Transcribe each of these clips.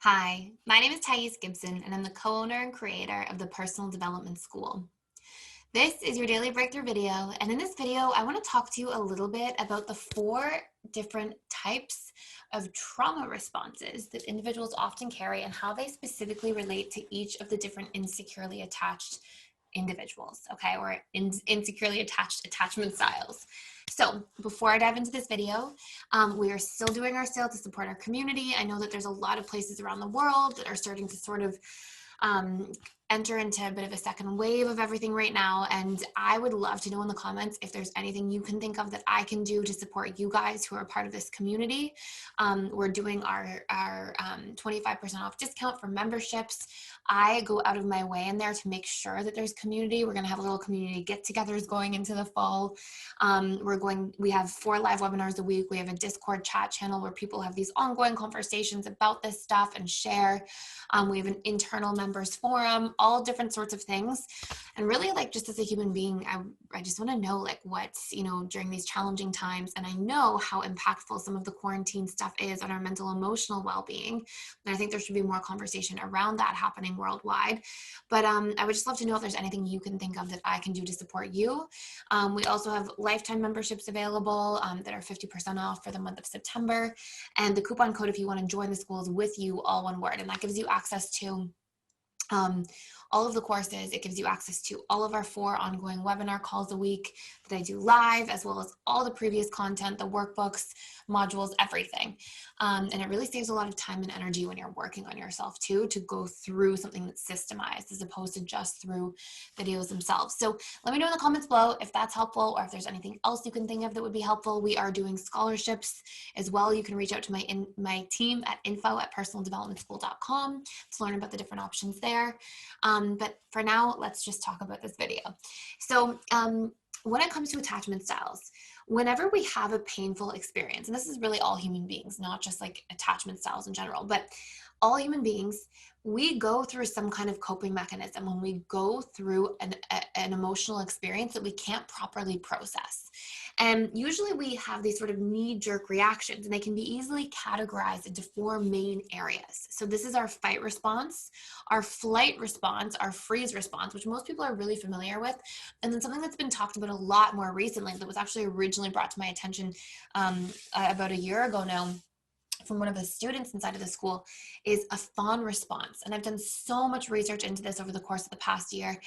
Hi, my name is Gibson, and I'm the co-owner and creator of the Personal Development School. This is your daily breakthrough video, and in this video, I want to talk to you a little bit about the 4 different types of trauma responses that individuals often carry and how they specifically relate to each of the different insecurely attached individuals, okay, or insecurely attached attachment styles. So before I dive into this video, we are still doing our sale to support our community. I know that there's a lot of places around the world that are starting to sort of um, enter into a bit of a second wave of everything right now. And I would love to know in the comments if there's anything you can think of that I can do to support you guys who are part of this community. We're doing our 25% off discount for memberships. I go out of my way in there to make sure that there's community. We're going to have a little community get-togethers going into the fall. We have 4 live webinars a week. We have a Discord chat channel where people have these ongoing conversations about this stuff and share. We have an internal members forum, all different sorts of things. And really, like, just as a human being, I just want to know, like, what's, during these challenging times. And I know how impactful some of the quarantine stuff is on our mental, emotional well-being. And I think there should be more conversation around that happening worldwide. But I would just love to know if there's anything you can think of that I can do to support you. We also have lifetime memberships available that are 50% off for the month of September. And the coupon code, if you want to join the school, is with you, all one word. And that gives you access to all of the courses. It gives you access to all of our 4 ongoing webinar calls a week that I do live, as well as all the previous content, the workbooks, modules, everything. And it really saves a lot of time and energy when you're working on yourself too, to go through something that's systemized as opposed to just through videos themselves. So let me know in the comments below if that's helpful or if there's anything else you can think of that would be helpful. We are doing scholarships as well. You can reach out to my team at info@personaldevelopmentschool.com to learn about the different options there. But for now, let's just talk about this video. So when it comes to attachment styles, whenever we have a painful experience, and this is really all human beings, not just like attachment styles in general, but all human beings, we go through some kind of coping mechanism when we go through an emotional experience that we can't properly process. And usually we have these sort of knee-jerk reactions, and they can be easily categorized into 4 main areas. So this is our fight response, our flight response, our freeze response, which most people are really familiar with. And then something that's been talked about a lot more recently that was actually originally brought to my attention about a year ago now from one of the students inside of the school is a fawn response. And I've done so much research into this over the course of the past year.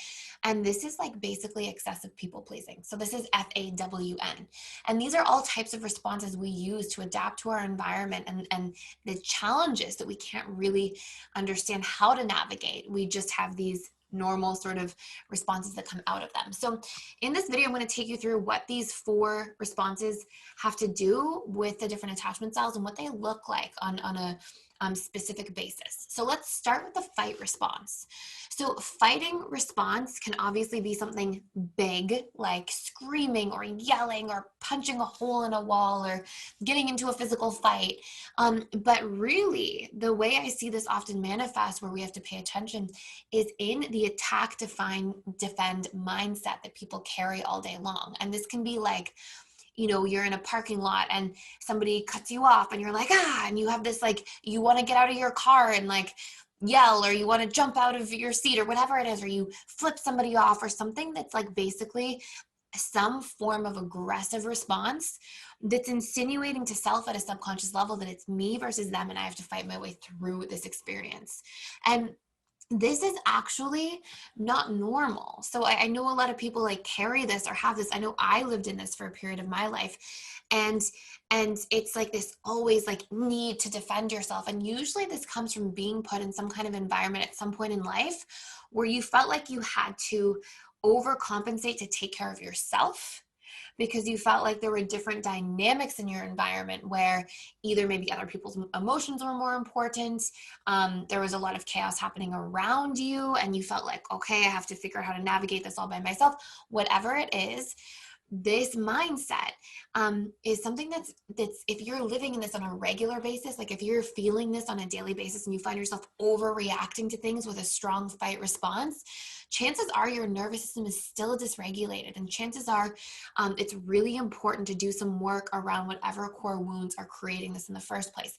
And this is like basically excessive people pleasing. So this is FAWN. And these are all types of responses we use to adapt to our environment and the challenges that we can't really understand how to navigate. We just have these normal sort of responses that come out of them. So in this video, I'm going to take you through what these 4 responses have to do with the different attachment styles and what they look like on a specific basis. So let's start with the fight response. So fighting response can obviously be something big, like screaming or yelling or punching a hole in a wall or getting into a physical fight. But really, the way I see this often manifest where we have to pay attention is in the attack, defend mindset that people carry all day long. And this can be like, you're in a parking lot and somebody cuts you off and you're like, and you have this, like, you want to get out of your car and like yell, or you want to jump out of your seat or whatever it is, or you flip somebody off or something that's like basically some form of aggressive response that's insinuating to self at a subconscious level that it's me versus them and I have to fight my way through this experience. And this is actually not normal. So I know a lot of people like carry this or have this. I know I lived in this for a period of my life. And it's like this always like need to defend yourself. And usually this comes from being put in some kind of environment at some point in life where you felt like you had to overcompensate to take care of yourself, because you felt like there were different dynamics in your environment where either maybe other people's emotions were more important, there was a lot of chaos happening around you, and you felt like, okay, I have to figure out how to navigate this all by myself. Whatever it is, this mindset is something that's if you're living in this on a regular basis, like if you're feeling this on a daily basis and you find yourself overreacting to things with a strong fight response, chances are your nervous system is still dysregulated, and chances are it's really important to do some work around whatever core wounds are creating this in the first place.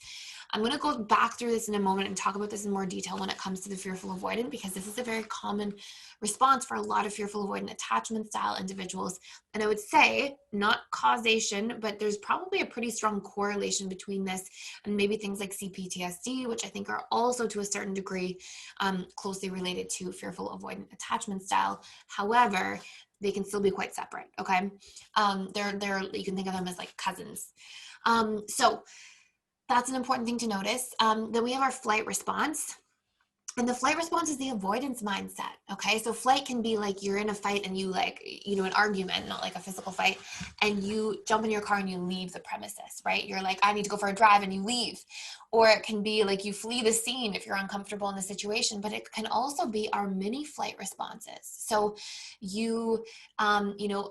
I'm going to go back through this in a moment and talk about this in more detail when it comes to the fearful avoidant, because this is a very common response for a lot of fearful avoidant attachment style individuals. And I would say not causation, but there's probably a pretty strong correlation between this and maybe things like CPTSD, which I think are also to a certain degree closely related to fearful avoidant attachment style. However, they can still be quite separate. Okay. They're you can think of them as like cousins. So that's an important thing to notice. Then we have our flight response. And the flight response is the avoidance mindset. Okay. So flight can be like you're in a fight and you an argument, not like a physical fight, and you jump in your car and you leave the premises, right? You're like, I need to go for a drive, and you leave. Or it can be like you flee the scene if you're uncomfortable in the situation, but it can also be our mini flight responses. So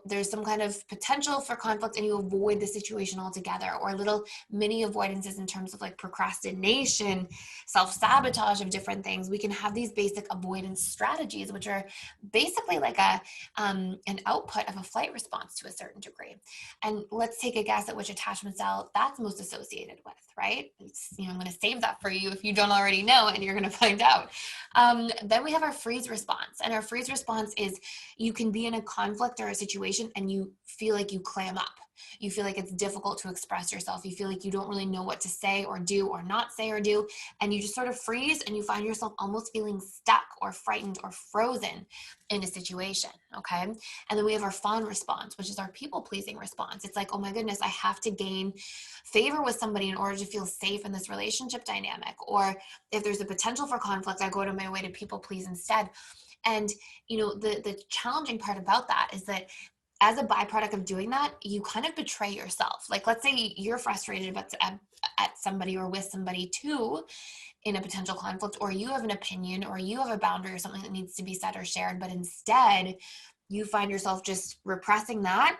there's some kind of potential for conflict and you avoid the situation altogether, or little mini avoidances in terms of like procrastination, self-sabotage of different things. We can have these basic avoidance strategies, which are basically like an output of a flight response to a certain degree. And let's take a guess at which attachment style that's most associated with, right? I'm going to save that for you if you don't already know, and you're going to find out. Then we have our freeze response. And our freeze response is you can be in a conflict or a situation and you feel like you clam up. You feel like it's difficult to express yourself. You feel like you don't really know what to say or do or not say or do. And you just sort of freeze and you find yourself almost feeling stuck or frightened or frozen in a situation. Okay. And then we have our fawn response, which is our people pleasing response. It's like, oh my goodness, I have to gain favor with somebody in order to feel safe in this relationship dynamic. Or if there's a potential for conflict, I go to my way to people please instead. And, the challenging part about that is that as a byproduct of doing that, you kind of betray yourself. Like, let's say you're frustrated at somebody or with somebody too in a potential conflict, or you have an opinion or you have a boundary or something that needs to be said or shared, but instead you find yourself just repressing that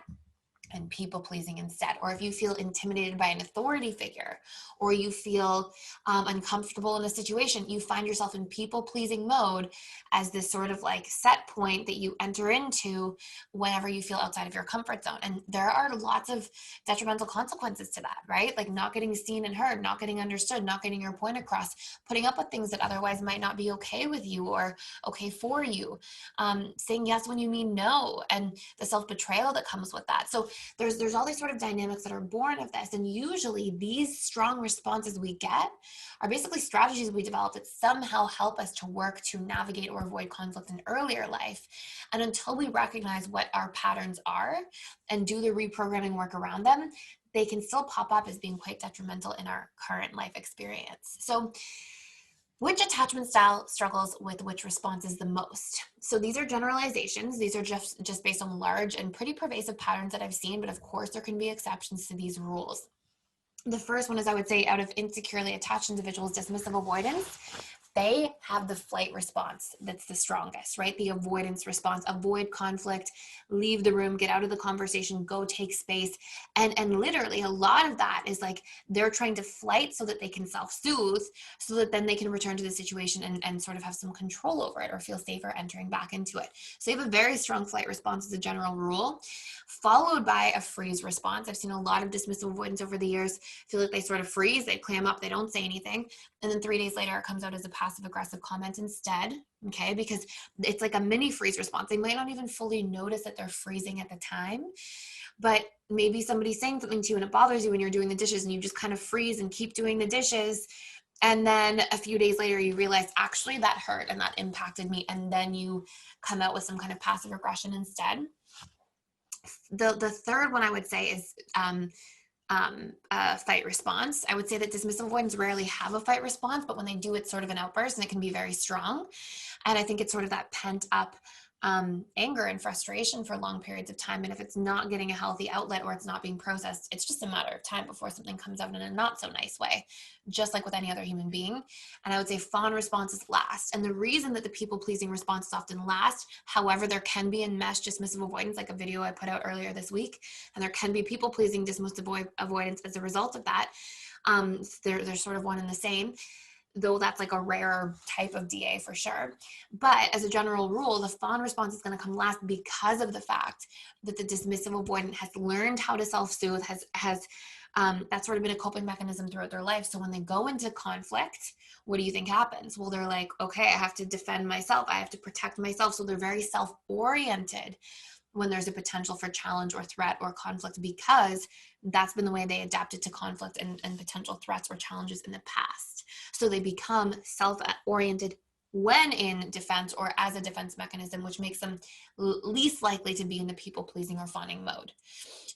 and people pleasing instead. Or if you feel intimidated by an authority figure, or you feel uncomfortable in a situation, you find yourself in people pleasing mode as this sort of like set point that you enter into whenever you feel outside of your comfort zone. And there are lots of detrimental consequences to that, right? Like not getting seen and heard, not getting understood, not getting your point across, putting up with things that otherwise might not be okay with you or okay for you, saying yes when you mean no, and the self-betrayal that comes with that. So there's all these sort of dynamics that are born of this. And usually these strong responses we get are basically strategies we develop that somehow help us to work to navigate or avoid conflict in earlier life. And until we recognize what our patterns are and do the reprogramming work around them, they can still pop up as being quite detrimental in our current life experience. So which attachment style struggles with which responses the most? So these are generalizations. These are just based on large and pretty pervasive patterns that I've seen, but of course there can be exceptions to these rules. The first one is, I would say, out of insecurely attached individuals, dismissive avoidance. They have the flight response that's the strongest, right? The avoidance response, avoid conflict, leave the room, get out of the conversation, go take space. And literally a lot of that is like they're trying to flight so that they can self-soothe, so that then they can return to the situation and sort of have some control over it or feel safer entering back into it. So you have a very strong flight response as a general rule, followed by a freeze response. I've seen a lot of dismissive avoidance over the years feel like they sort of freeze, they clam up, they don't say anything. And then 3 days later, it comes out as a passive aggressive comment instead, okay? Because it's like a mini freeze response. They might not even fully notice that they're freezing at the time, but maybe somebody's saying something to you and it bothers you when you're doing the dishes and you just kind of freeze and keep doing the dishes. And then a few days later, you realize, actually, that hurt and that impacted me. And then you come out with some kind of passive aggression instead. The third one I would say is fight response. I would say that dismissive avoidants rarely have a fight response, but when they do, it's sort of an outburst and it can be very strong. And I think it's sort of that pent up anger and frustration for long periods of time. And if it's not getting a healthy outlet or it's not being processed, it's just a matter of time before something comes out in a not so nice way, just like with any other human being. And I would say fawn response is last. And the reason that the people pleasing response is often last, however, there can be enmeshed dismissive avoidance, like a video I put out earlier this week, and there can be people pleasing dismissive avoidance as a result of that. They're sort of one and the same. though that's like a rare type of DA for sure. But as a general rule, the fawn response is going to come last because of the fact that the dismissive avoidant has learned how to self-soothe, has that's sort of been a coping mechanism throughout their life. So when they go into conflict, what do you think happens? Well, they're like, okay, I have to defend myself. I have to protect myself. So they're very self-oriented when there's a potential for challenge or threat or conflict, because that's been the way they adapted to conflict and potential threats or challenges in the past. So they become self-oriented when in defense or as a defense mechanism, which makes them least likely to be in the people-pleasing or fawning mode.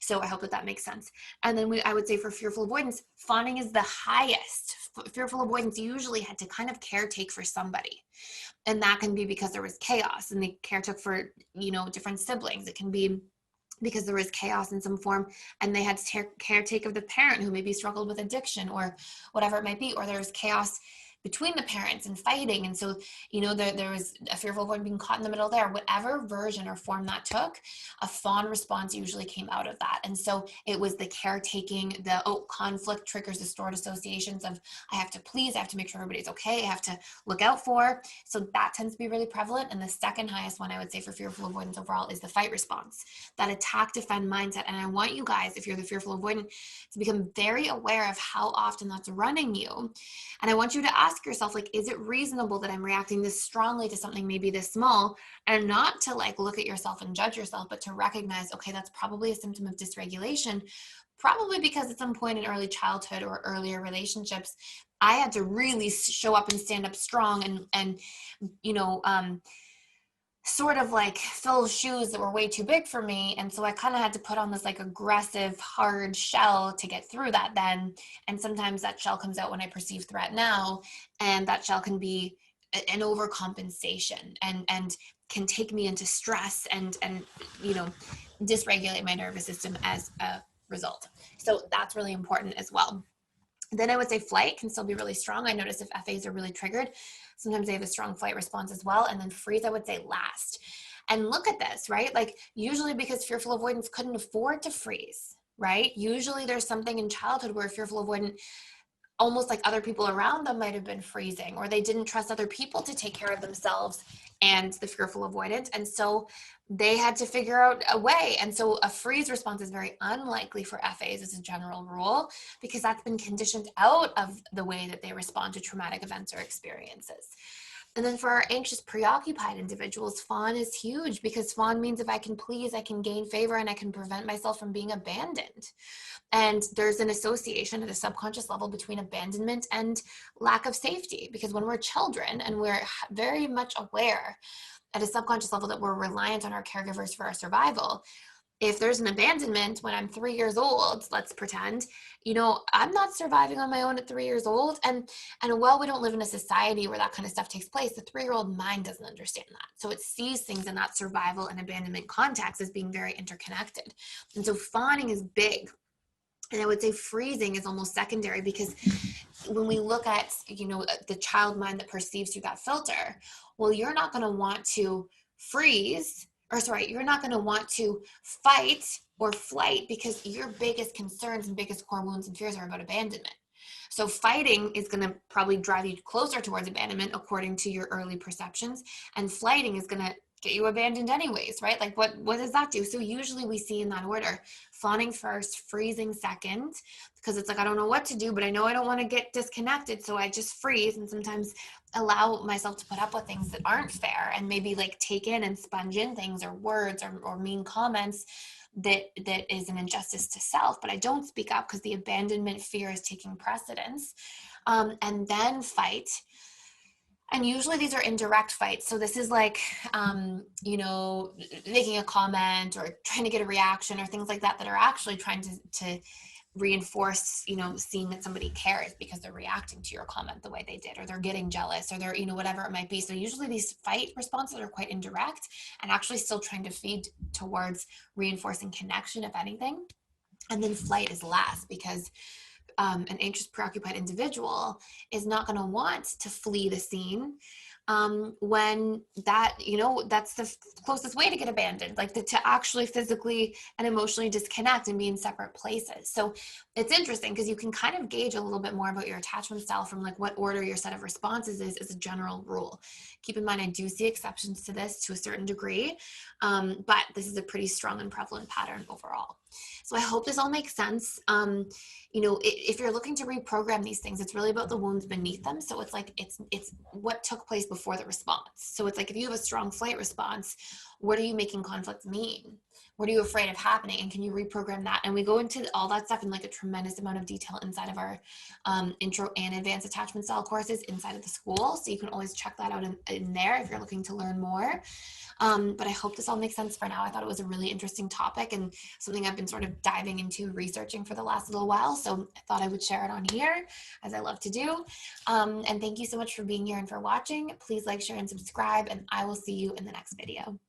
So I hope that makes sense. And then I would say for fearful avoidance, fawning is the highest. Fearful avoidance usually had to kind of caretake for somebody. And that can be because there was chaos and they caretook for, different siblings. It can be because there was chaos in some form and they had to caretake of the parent who maybe struggled with addiction or whatever it might be, or there was chaos between the parents and fighting. And so, there was a fearful avoidant being caught in the middle there. Whatever version or form that took, a fawn response usually came out of that. And so it was the caretaking, conflict triggers the stored associations of I have to please, I have to make sure everybody's okay, I have to look out for. So that tends to be really prevalent. And the second highest one I would say for fearful avoidance overall is the fight response, that attack defend mindset. And I want you guys, if you're the fearful avoidant, to become very aware of how often that's running you. And I want you to ask yourself, is it reasonable that I'm reacting this strongly to something maybe this small, and not to look at yourself and judge yourself, but to recognize, okay, that's probably a symptom of dysregulation, probably because at some point in early childhood or earlier relationships, I had to really show up and stand up strong and sort of fill shoes that were way too big for me. And so I kind of had to put on this aggressive, hard shell to get through that then. And sometimes that shell comes out when I perceive threat now. And that shell can be an overcompensation and can take me into stress and dysregulate my nervous system as a result. So that's really important as well. Then I would say flight can still be really strong. I notice if FAs are really triggered, sometimes they have a strong flight response as well. And then freeze, I would say last. And look at this, right? Usually because fearful avoidance couldn't afford to freeze, right? Usually there's something in childhood where fearful avoidant, almost like other people around them might have been freezing, or they didn't trust other people to take care of themselves and the fearful avoidant. And so they had to figure out a way. And so a freeze response is very unlikely for FAs as a general rule, because that's been conditioned out of the way that they respond to traumatic events or experiences. And then for our anxious, preoccupied individuals, fawn is huge, because fawn means if I can please, I can gain favor, and I can prevent myself from being abandoned. And there's an association at a subconscious level between abandonment and lack of safety, because when we're children and we're very much aware at a subconscious level that we're reliant on our caregivers for our survival, if there's an abandonment when I'm 3 years old, let's pretend, I'm not surviving on my own at 3 years old. And while we don't live in a society where that kind of stuff takes place, the 3-year-old mind doesn't understand that. So it sees things in that survival and abandonment context as being very interconnected. And so fawning is big. And I would say freezing is almost secondary, because when we look at, the child mind that perceives through that filter, well, you're not going to want to freeze, you're not going to want to fight or flight, because your biggest concerns and biggest core wounds and fears are about abandonment. So fighting is going to probably drive you closer towards abandonment according to your early perceptions, and flighting is going to get you abandoned anyways, right? What does that do? So usually we see in that order: fawning first, freezing second, because it's I don't know what to do, but I know I don't want to get disconnected, so I just freeze and sometimes allow myself to put up with things that aren't fair, and maybe take in and sponge in things or words or mean comments that is an injustice to self, but I don't speak up because the abandonment fear is taking precedence. And then fight. And usually these are indirect fights. So this is making a comment or trying to get a reaction or things like that are actually trying to reinforce, seeing that somebody cares because they're reacting to your comment the way they did, or they're getting jealous, or they're, whatever it might be. So usually these fight responses are quite indirect and actually still trying to feed towards reinforcing connection, if anything. And then flight is last, because an anxious, preoccupied individual is not going to want to flee the scene when that, that's the closest way to get abandoned, like to actually physically and emotionally disconnect and be in separate places. So it's interesting because you can kind of gauge a little bit more about your attachment style from like what order your set of responses is as a general rule. Keep in mind, I do see exceptions to this to a certain degree, but this is a pretty strong and prevalent pattern overall. So I hope this all makes sense. If you're looking to reprogram these things, it's really about the wounds beneath them. So it's like, it's what took place before the response. So it's like, if you have a strong flight response, what are you making conflict mean? What are you afraid of happening? And can you reprogram that? And we go into all that stuff in like a tremendous amount of detail inside of our intro and advanced attachment style courses inside of the school. So you can always check that out in there if you're looking to learn more. But I hope this all makes sense for now. I thought it was a really interesting topic and something I've been sort of diving into researching for the last little while. So I thought I would share it on here, as I love to do. And thank you so much for being here and for watching. Please like, share, and subscribe, and I will see you in the next video.